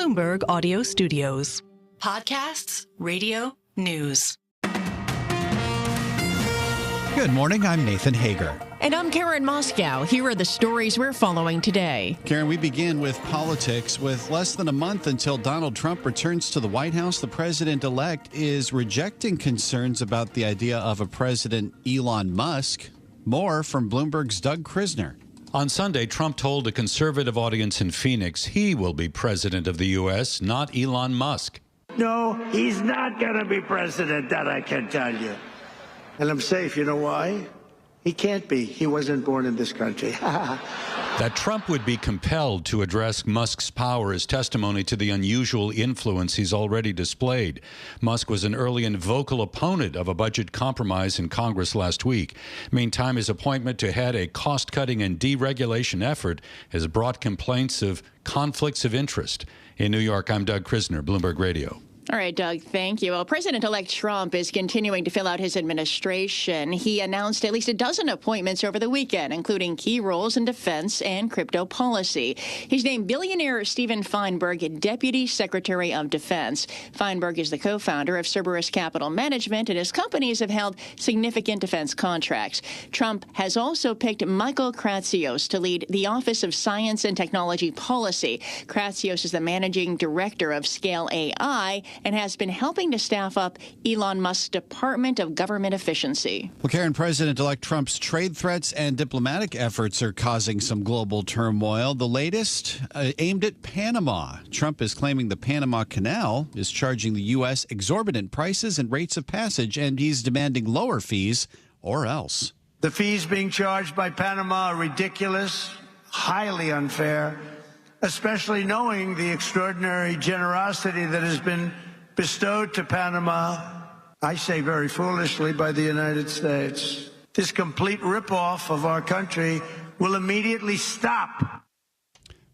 Bloomberg Audio Studios. Podcasts, radio, news. Good morning, I'm Nathan Hager. And I'm Karen Moscow. Here are the stories we're following today. Karen, we begin with politics. With less than a month until Donald Trump returns to the White House, the president-elect is rejecting concerns about the idea of a President Elon Musk. More from Bloomberg's Doug Krisner. On Sunday, Trump told a conservative audience in Phoenix he will be president of the U.S., not Elon Musk. No, he's not going to be president, that I can tell you. And I'm safe. You know why? He can't be. He wasn't born in this country. That Trump would be compelled to address Musk's power is testimony to the unusual influence he's already displayed. Musk was an early and vocal opponent of a budget compromise in Congress last week. Meantime, his appointment to head a cost-cutting and deregulation effort has brought complaints of conflicts of interest. In New York, I'm Doug Krisner, Bloomberg Radio. All right, Doug, thank you. Well, President-elect Trump is continuing to fill out his administration. He announced at least a dozen appointments over the weekend, including key roles in defense and crypto policy. He's named billionaire Stephen Feinberg Deputy Secretary of Defense. Feinberg is the co-founder of Cerberus Capital Management, and his companies have held significant defense contracts. Trump has also picked Michael Kratsios to lead the Office of Science and Technology Policy. Kratsios is the managing director of Scale AI and has been helping to staff up Elon Musk's Department of Government Efficiency. Well, Karen, President-elect Trump's trade threats and diplomatic efforts are causing some global turmoil. The latest aimed at Panama. Trump is claiming the Panama Canal is charging the U.S. exorbitant prices and rates of passage, and he's demanding lower fees or else. The fees being charged by Panama are ridiculous, highly unfair, especially knowing the extraordinary generosity that has been bestowed to Panama, I say very foolishly, by the United States. This complete ripoff of our country will immediately stop.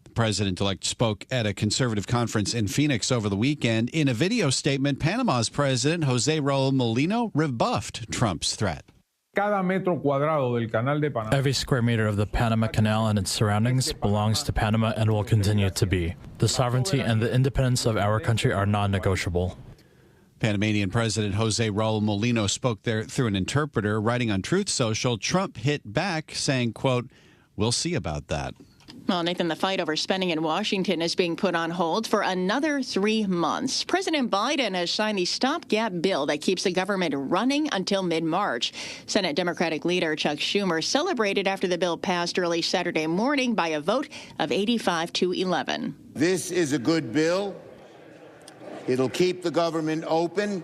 The president-elect spoke at a conservative conference in Phoenix over the weekend. In a video statement, Panama's president, Jose Raul Molino, rebuffed Trump's threat. Every square meter of the Panama Canal and its surroundings belongs to Panama and will continue to be. The sovereignty and the independence of our country are non-negotiable. Panamanian President Jose Raul Molino spoke there through an interpreter. Writing on Truth Social, Trump hit back, saying, quote, "We'll see about that." Well, Nathan, the fight over spending in Washington is being put on hold for another 3 months. President Biden has signed the stopgap bill that keeps the government running until mid-March. Senate Democratic leader Chuck Schumer celebrated after the bill passed early Saturday morning by a vote of 85-11. This is a good bill. It'll keep the government open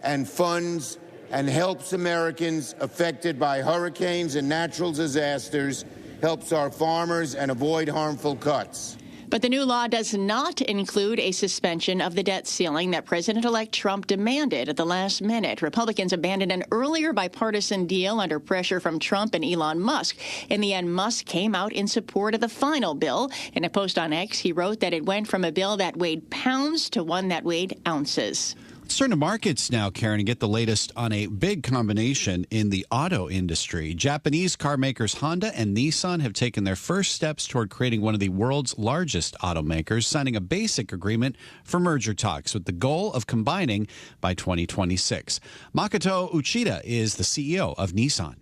and funds and helps Americans affected by hurricanes and natural disasters, helps our farmers, and avoid harmful cuts. But the new law does not include a suspension of the debt ceiling that President-elect Trump demanded at the last minute. Republicans abandoned an earlier bipartisan deal under pressure from Trump and Elon Musk. In the end, Musk came out in support of the final bill. In a post on X, he wrote that it went from a bill that weighed pounds to one that weighed ounces. Let's turn to markets now, Karen, and get the latest on a big combination in the auto industry. Japanese car makers Honda and Nissan have taken their first steps toward creating one of the world's largest automakers, signing a basic agreement for merger talks with the goal of combining by 2026. Makoto Uchida is the CEO of Nissan.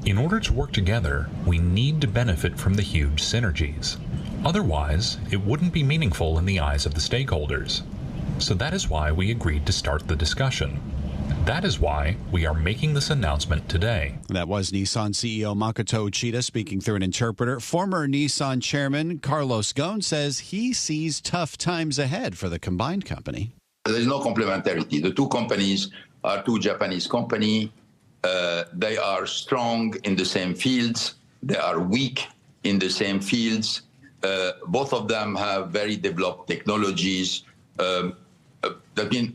In order to work together, we need to benefit from the huge synergies. Otherwise, it wouldn't be meaningful in the eyes of the stakeholders. So that is why we agreed to start the discussion. That is why we are making this announcement today. That was Nissan CEO Makoto Uchida speaking through an interpreter. Former Nissan chairman Carlos Ghosn says he sees tough times ahead for the combined company. There's no complementarity. The two companies are two Japanese companies. They are strong in the same fields. They are weak in the same fields. Both of them have very developed technologies.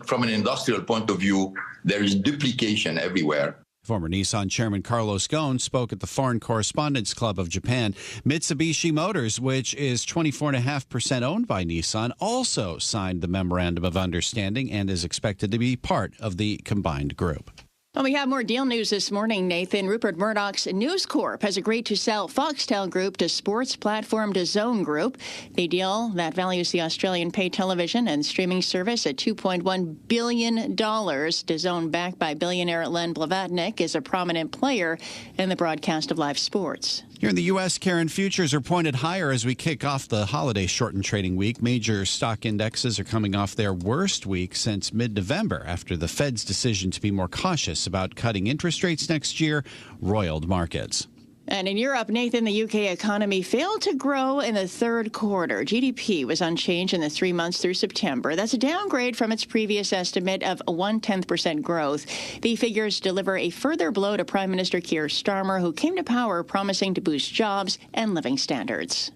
From an industrial point of view, there is duplication everywhere. Former Nissan chairman Carlos Ghosn spoke at the Foreign Correspondents Club of Japan. Mitsubishi Motors, which is 24.5% owned by Nissan, also signed the Memorandum of Understanding and is expected to be part of the combined group. Well, we have more deal news this morning, Nathan. Rupert Murdoch's News Corp has agreed to sell Foxtel Group to sports platform DAZN Group. The deal that values the Australian pay television and streaming service at $2.1 billion. DAZN, backed by billionaire Len Blavatnik, is a prominent player in the broadcast of live sports. Here in the U.S., Karen, futures are pointed higher as we kick off the holiday shortened trading week. Major stock indexes are coming off their worst week since mid-November after the Fed's decision to be more cautious about cutting interest rates next year roiled markets. And in Europe, Nathan, the UK economy failed to grow in the third quarter. GDP was unchanged in the 3 months through September. That's a downgrade from its previous estimate of 0.1% growth. The figures deliver a further blow to Prime Minister Keir Starmer, who came to power promising to boost jobs and living standards.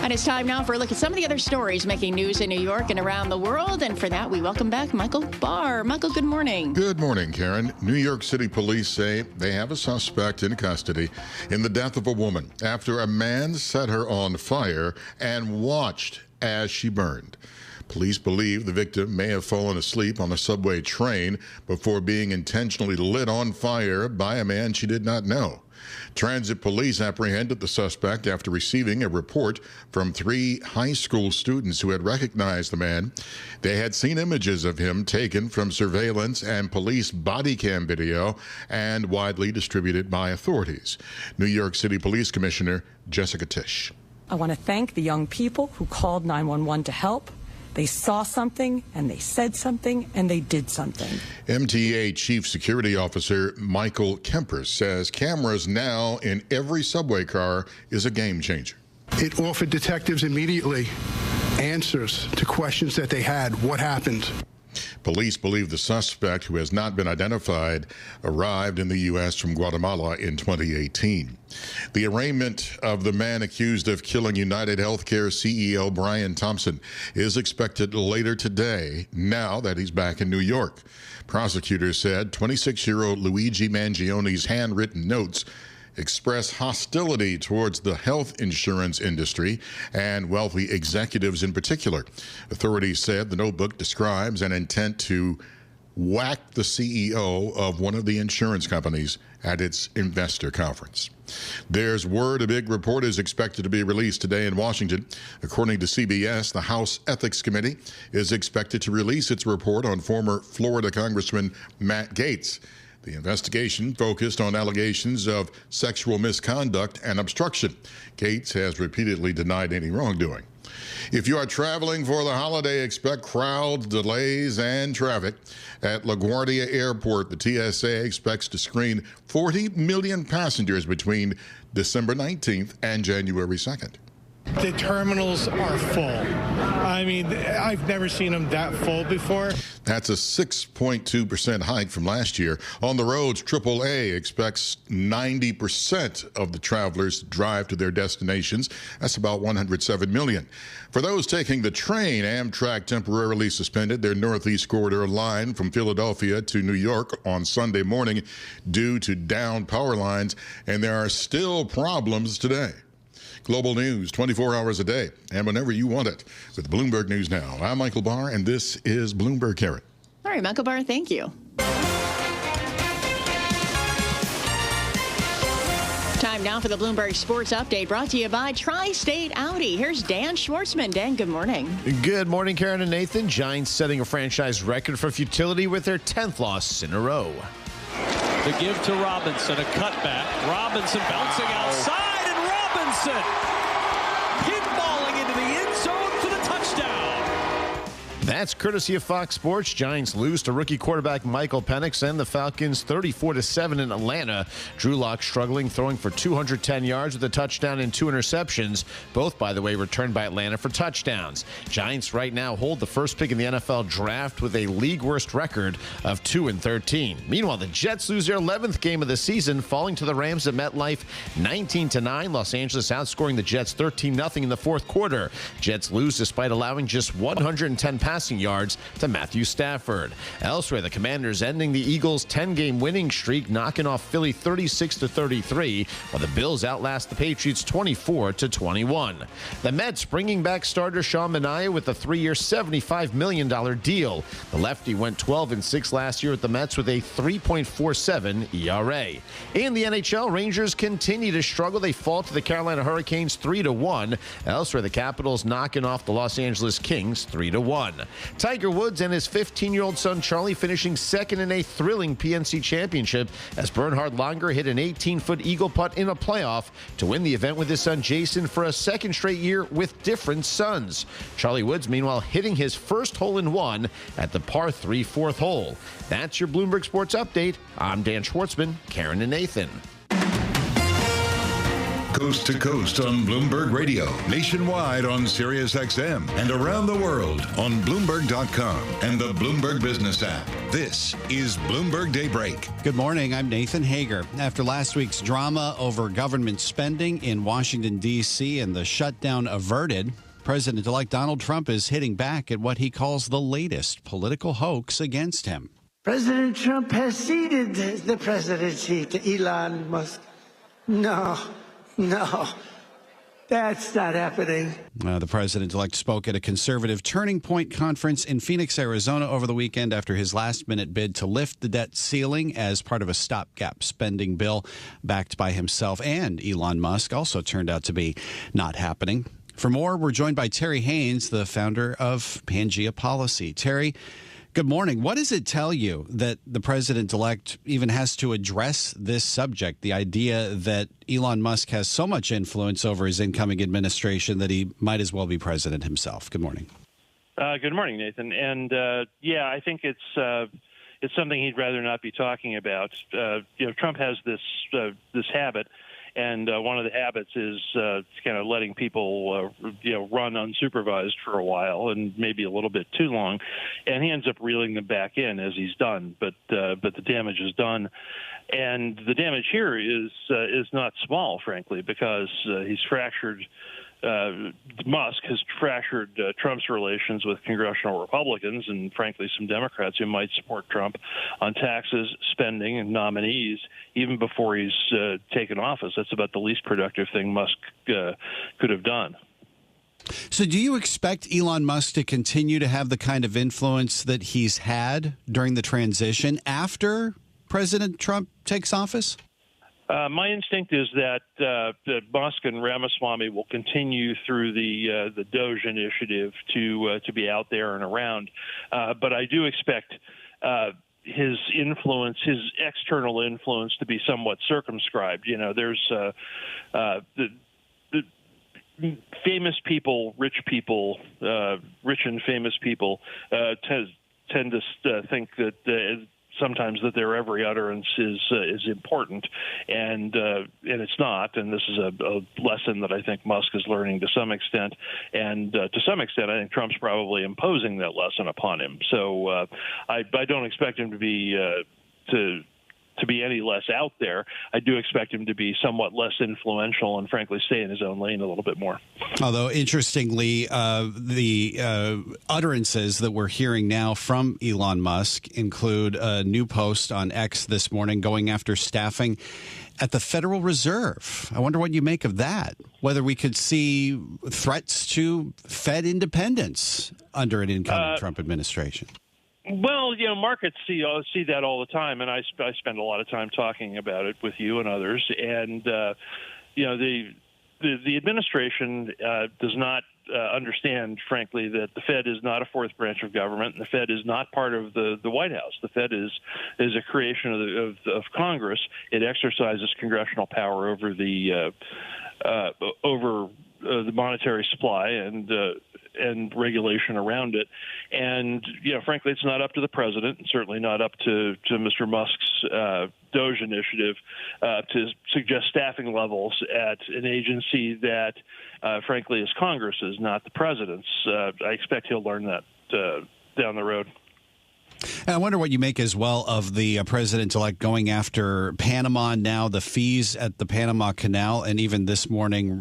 And it's time now for a look at some of the other stories making news in New York and around the world. And for that, we welcome back Michael Barr. Michael, good morning. Good morning, Karen. New York City police say they have a suspect in custody in the death of a woman after a man set her on fire and watched as she burned. Police believe the victim may have fallen asleep on a subway train before being intentionally lit on fire by a man she did not know. Transit police apprehended the suspect after receiving a report from 3 high school students who had recognized the man. They had seen images of him taken from surveillance and police body cam video and widely distributed by authorities. New York City Police Commissioner Jessica Tisch. I want to thank the young people who called 911 to help. They saw something, and they said something, and they did something. MTA Chief Security Officer Michael Kemper says cameras now in every subway car is a game changer. It offered detectives immediately answers to questions that they had. What happened? Police believe the suspect, who has not been identified, arrived in the U.S. from Guatemala in 2018. The arraignment of the man accused of killing United Healthcare CEO Brian Thompson is expected later today, now that he's back in New York. Prosecutors said 26-year-old Luigi Mangioni's handwritten notes express hostility towards the health insurance industry and wealthy executives in particular. Authorities said the notebook describes an intent to whack the CEO of one of the insurance companies at its investor conference. There's word a big report is expected to be released today in Washington. According to CBS, the House Ethics Committee is expected to release its report on former Florida Congressman Matt Gaetz. The investigation focused on allegations of sexual misconduct and obstruction. Gaetz has repeatedly denied any wrongdoing. If you are traveling for the holiday, expect crowds, delays, and traffic. At LaGuardia Airport, the TSA expects to screen 40 million passengers between December 19th and January 2nd. The terminals are full. I mean, I've never seen them that full before. That's a 6.2% hike from last year. On the roads, AAA expects 90% of the travelers to drive to their destinations. That's about 107 million. For those taking the train, Amtrak temporarily suspended their Northeast Corridor line from Philadelphia to New York on Sunday morning due to downed power lines, and there are still problems today. Global news 24 hours a day and whenever you want it with Bloomberg News Now. I'm Michael Barr, and this is Bloomberg Karen. All right, Michael Barr, thank you. Time now for the Bloomberg Sports Update, brought to you by Tri-State Audi. Here's Dan Schwartzman. Dan, good morning. Good morning, Karen and Nathan. Giants setting a franchise record for futility with their 10th loss in a row. The give to Robinson, a cutback. Robinson bouncing outside. Pinballing into the end zone for the touchdown. That's courtesy of Fox Sports. Giants lose to rookie quarterback Michael Penix and the Falcons 34-7 in Atlanta. Drew Lock struggling, throwing for 210 yards with a touchdown and 2 interceptions, both, by the way, returned by Atlanta for touchdowns. Giants right now hold the first pick in the NFL draft with a league-worst record of 2-13. Meanwhile, the Jets lose their 11th game of the season, falling to the Rams at MetLife 19-9. Los Angeles outscoring the Jets 13-0 in the fourth quarter. Jets lose despite allowing just 110 passing passing yards to Matthew Stafford. Elsewhere, the Commanders ending the Eagles' 10-game winning streak, knocking off Philly 36-33, while the Bills outlast the Patriots 24-21. The Mets bringing back starter Sean Manaea with a 3-year, $75 million deal. The lefty went 12-6 last year at the Mets with a 3.47 ERA. In the NHL, Rangers continue to struggle. They fall to the Carolina Hurricanes 3-1. Elsewhere, the Capitals knocking off the Los Angeles Kings 3-1. Tiger Woods and his 15-year-old son Charlie finishing second in a thrilling PNC championship as Bernhard Langer hit an 18-foot eagle putt in a playoff to win the event with his son Jason for a second straight year with different sons. Charlie Woods, meanwhile, hitting his first hole-in-one at the par 3 fourth hole. That's your Bloomberg Sports Update. I'm Dan Schwartzman, Karen and Nathan. Coast to coast on Bloomberg Radio, nationwide on Sirius XM, and around the world on Bloomberg.com and the Bloomberg Business app. This is Bloomberg Daybreak. Good morning. I'm Nathan Hager. After last week's drama over government spending in Washington, D.C. and the shutdown averted, President-elect Donald Trump is hitting back at what he calls the latest political hoax against him. President Trump has ceded the presidency to Elon Musk. No, that's not happening. The president-elect spoke at a conservative Turning Point conference in Phoenix, Arizona over the weekend after his last-minute bid to lift the debt ceiling as part of a stopgap spending bill backed by himself and Elon Musk also turned out to be not happening. For more, we're joined by Terry Haynes, the founder of Pangea Policy. Terry, good morning. What does it tell you that the president-elect even has to address this subject, the idea that Elon Musk has so much influence over his incoming administration that he might as well be president himself? Good morning. Good morning, Nathan. And, I think it's something he'd rather not be talking about. Trump has this habit. And one of the habits is kind of letting people, run unsupervised for a while and maybe a little bit too long, and he ends up reeling them back in as he's done. But the damage is done, and the damage here is not small, frankly, because he's fractured. Musk has fractured Trump's relations with congressional Republicans and, frankly, some Democrats who might support Trump on taxes, spending, and nominees even before he's taken office. That's about the least productive thing Musk could have done. So do you expect Elon Musk to continue to have the kind of influence that he's had during the transition after President Trump takes office? My instinct is that Musk and Ramaswamy will continue through the Doge initiative to be out there and around, but I do expect his influence, his external influence, to be somewhat circumscribed. There's the famous people, rich and famous people tend to think that. Sometimes that their every utterance is important, and it's not. And this is a lesson that I think Musk is learning to some extent. And to some extent, I think Trump's probably imposing that lesson upon him. So I don't expect him to be any less out there. I do expect him to be somewhat less influential and, frankly, stay in his own lane a little bit more. Although, interestingly, the utterances that we're hearing now from Elon Musk include a new post on X this morning going after staffing at the Federal Reserve. I wonder what you make of that, whether we could see threats to Fed independence under an incoming Trump administration. Well, markets see that all the time, and I spend a lot of time talking about it with you and others. And the administration does not understand, frankly, that the Fed is not a fourth branch of government, and the Fed is not part of the White House. The Fed is a creation of Congress. It exercises congressional power over the monetary supply and regulation around it. And, frankly, it's not up to the president, and certainly not up to Mr. Musk's Doge initiative to suggest staffing levels at an agency that, frankly, is Congress's, not the president's. I expect he'll learn that down the road. And I wonder what you make as well of the president-elect going after Panama now, the fees at the Panama Canal, and even this morning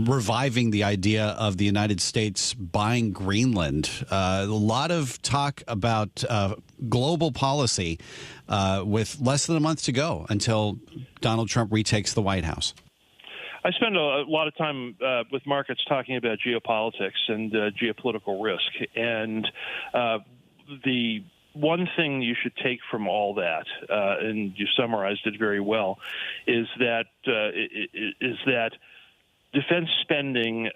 reviving the idea of the United States buying Greenland. A lot of talk about global policy with less than a month to go until Donald Trump retakes the White House. I spend a lot of time with markets talking about geopolitics and geopolitical risk. And the one thing you should take from all that, and you summarized it very well, is that defense spending,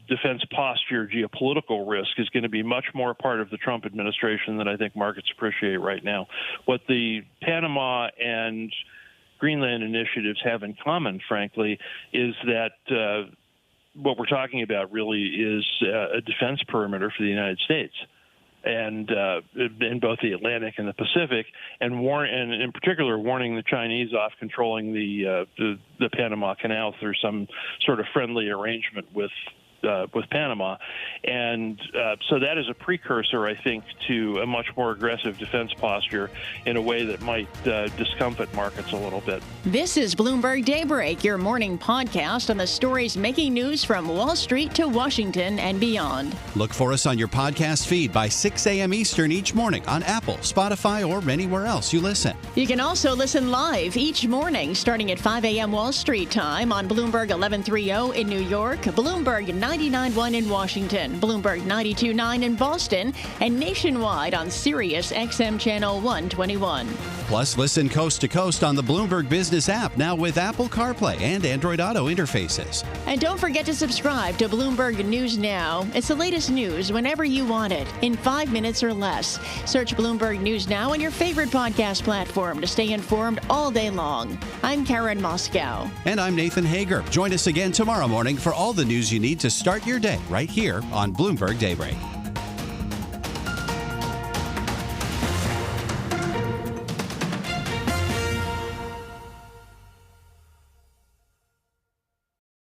defense posture, geopolitical risk is going to be much more a part of the Trump administration than I think markets appreciate right now. What the Panama and Greenland initiatives have in common, frankly, is that what we're talking about really is a defense perimeter for the United States. And in both the Atlantic and the Pacific, and in particular warning the Chinese off controlling the Panama Canal through some sort of friendly arrangement with Panama. And so that is a precursor, I think, to a much more aggressive defense posture in a way that might discomfort markets a little bit. This is Bloomberg Daybreak, your morning podcast on the stories making news from Wall Street to Washington and beyond. Look for us on your podcast feed by 6 a.m. Eastern each morning on Apple, Spotify, or anywhere else you listen. You can also listen live each morning starting at 5 a.m. Wall Street time on Bloomberg 1130 in New York, Bloomberg 99.1 in Washington, Bloomberg 92.9 in Boston, and nationwide on Sirius XM Channel 121. Plus, listen coast to coast on the Bloomberg Business app, now with Apple CarPlay and Android Auto interfaces. And don't forget to subscribe to Bloomberg News Now. It's the latest news whenever you want it, in 5 minutes or less. Search Bloomberg News Now on your favorite podcast platform to stay informed all day long. I'm Karen Moscow. And I'm Nathan Hager. Join us again tomorrow morning for all the news you need to start your day right here on Bloomberg Daybreak.